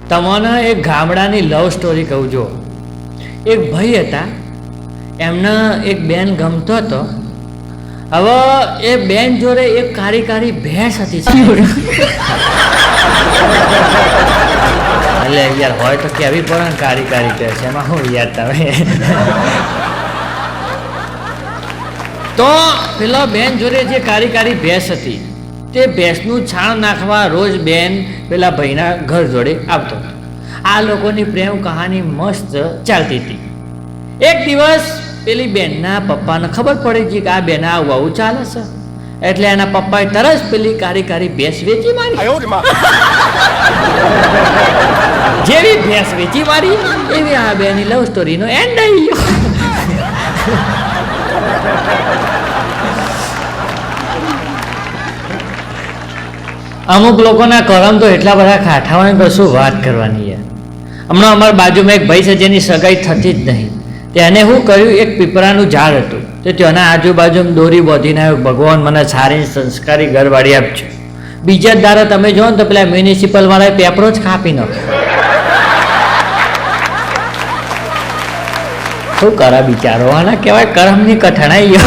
તમને એક ગામડાની લવ સ્ટોરી કહું જો. એક ભાઈ હતા, એમને એક બેન ગમતો હતો. હવે એ બેન જોડે એક કાળી કાળી ભેંસ હતી. એટલે યાર હોય તો કેવી પડે ને કાળી કાળી ભેંસ, એમાં હું યાર તમે. તો પેલા બેન જોડે જે કાળી કાળી ભેંસ હતી, તે ભેંસનું છાણ નાખવા રોજ બેન પેલા ભાઈના ઘર જોડે આવતો. આ લોકોની પ્રેમ કહાની મસ્ત ચાલતી હતી. એક દિવસ પેલી બેનના પપ્પાને ખબર પડી ગઈ કે આ બેન આવું આવું ચાલે છે, એટલે એના પપ્પાએ તરત પેલી કાળી કાળી ભેંસ વેચી મારી. જેવી ભેંસ વેચી મારી એવી આ બેની લવ સ્ટોરીનો એન્ડ આવી ગયો. અમુક લોકોના કરમ તો એટલા બધા ખાઠા હોય કે શું વાત કરવાની. હમણાં અમારા બાજુમાં એક ભાઈ છે જેની સગાઈ થતી જ નહીં. તેને શું કર્યું, એક પીપળાનું ઝાડ હતું, તો તેના આજુબાજુ દોરી બાંધીને આવ્યું, ભગવાન મને સારી સંસ્કારી ઘરવાળી આપજો. બીજા જ દાડે તમે જો ને તો પેલા મ્યુનિસિપલ વાળાએ પેપરો જ કાપી નાખ્યો. શું કરે બિચારો, આના કહેવાય કરમની કઠણાઈ.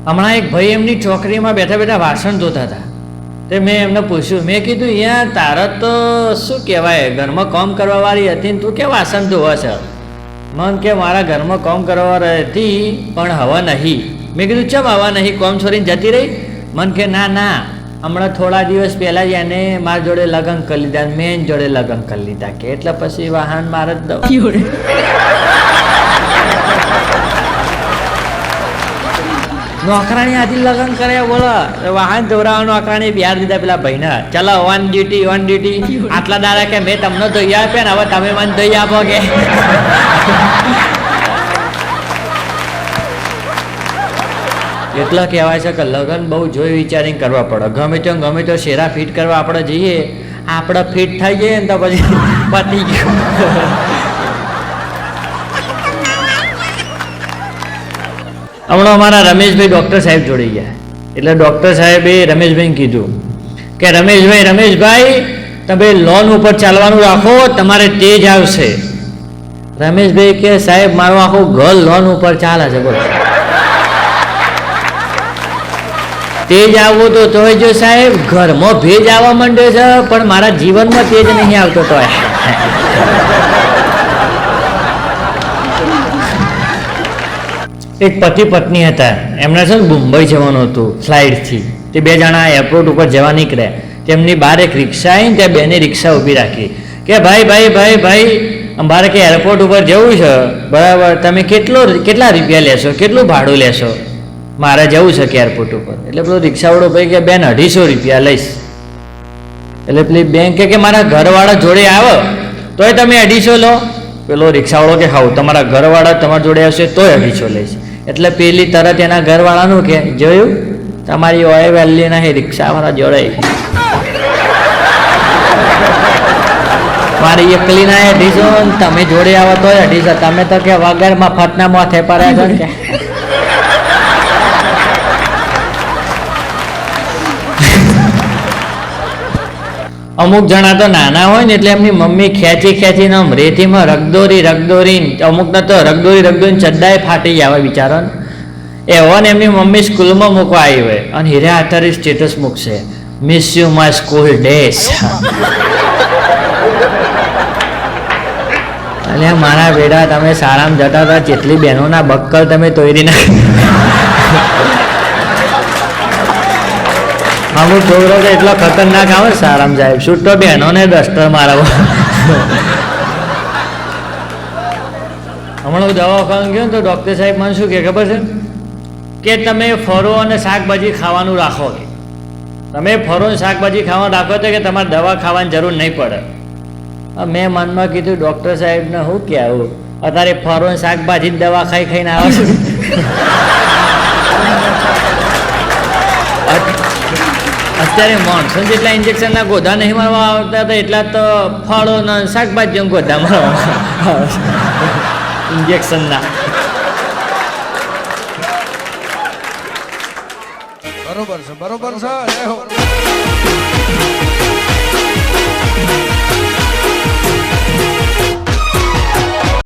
હમણાં એક ભાઈ એમની ચોકડીમાં બેઠા બેઠા વાસણ ધોતા હતા. તે મેં એમને પૂછ્યું, મેં કીધું યાર તારા તો શું કહેવાય ઘરમાં કામ કરવાવાળી હતી ને તું કે વાસણ ધોવા છે? મન કે મારા ઘરમાં કામ કરવાવાળી હતી પણ હવા નહીં. મેં કીધું ચમ હવા નહીં, કામ છોડીને જતી રહી? મન કે ના ના, હમણાં થોડા દિવસ પહેલાં જ એને મારા જોડે લગ્ન કરી લીધા, મેં જોડે લગ્ન કરી લીધા કે એટલે પછી વાહન મારે જ દઉં. નોકરાણી આથી લગ્ન કર્યા, બોલો વાહન ધોરાવા નોકરાણી બિહાર દીધા પેલા ભાઈને. ચલો ઓન ડ્યુટી ઓન ડ્યુટી. આટલા દાડા કે મેં તમને ધોઈ આપ્યા ને હવે તમે મને ધોઈ આપો કે. એટલા કહેવાય છે કે લગ્ન બહુ જોઈ વિચારીને કરવા પડે. ગમે તો શેરા ફિટ કરવા આપણે જઈએ, આપણે ફિટ થઈ જઈએ ને તો પછી પતી ગયું. હમણાં અમારા રમેશભાઈ ડૉક્ટર સાહેબ જોડી ગયા, એટલે ડૉક્ટર સાહેબે રમેશભાઈને કીધું કે રમેશભાઈ તમે લોન ઉપર ચાલવાનું રાખો, તમારે તેજ આવશે. રમેશભાઈ કે સાહેબ મારું આખું ઘર લોન ઉપર ચાલે છે. બોલો તેજ આવવું તો તોય જો સાહેબ ઘરમાં ભેજ આવવા માંડ્યો છે, પણ મારા જીવનમાં તેજ નહીં આવતો તોય. એક પતિ પત્ની હતા, એમને છે ને મુંબઈ જવાનું હતું ફ્લાઇટથી. તે બે જણા એરપોર્ટ ઉપર જવા નીકળ્યા. તેમની બહાર એક રિક્ષા આવીને ત્યાં બેને રિક્ષા ઊભી રાખી કે ભાઈ અમારે કે એરપોર્ટ ઉપર જવું છે, બરાબર, તમે કેટલા રૂપિયા લેશો, કેટલું ભાડું લેશો? મારે જવું છે કે એરપોર્ટ ઉપર. એટલે પેલો રિક્ષાવાળો ભાઈ કે બેન 250 રૂપિયા લઈશ. એટલે પેલી બેન કે મારા ઘરવાળા જોડે આવો તોય તમે 250 લો. પેલો રિક્ષાવાળો કે હાઉ તમારા ઘરવાળા તમારા જોડે આવશે તોય 250 લઈશ. એટલે પેલી તરત એના ઘરવાળાનું કે જોયું તમારી ઓય વેલ્યુ નહીં રિક્ષાવાળા જોડે, મારી એકલીના 250 તમે જોડે આવો તોય 250. તમે તો કે વગર મફતના માથે પડ્યા છો કે. અમુક જણા તો નાના હોય ને એટલે એમની મમ્મી ખેંચીને આમ રેતીમાં રગદોરી અમુકને તો રગદોરી ચડ્ડાએ ફાટી આવે બિચારાને. એવો ને એમની મમ્મી સ્કૂલમાં મૂકવા આવી હોય અને હીરા આધારિત સ્ટેટસ મૂકશે, miss you my school days. એટલે મારા બેટા તમે શાળામાં જતા હતા, જેટલી બહેનોના બક્કલ તમે તોડી નાખી. અમુક છોકરો તો એટલો ખતરનાક આવે શાળામાં જાય, છૂટો બહેનોને ડસ્ટર મારવો. હમણાં દવાખાને ગયો ને તો ડૉક્ટર સાહેબ મને શું કહે ખબર છે કે તમે ફળો અને શાકભાજી ખાવાનું રાખો. તમે ફળો અને શાકભાજી ખાવાનું રાખો તો કે તમારે દવા ખાવાની જરૂર નહીં પડે. મેં મનમાં કીધું ડૉક્ટર સાહેબને શું કહેવું, અત્યારે ફળો અને શાકભાજી દવા ખાઈને આવે છે. અત્યારે મોનસૂન જેટલા ઇન્જેક્શનના ગોધા નહીં મારવા આવતા હતા એટલા તો ફળોના શાકભાજીઓ ગોધા મારવા ઇન્જેક્શનના. બરોબર છે જય હો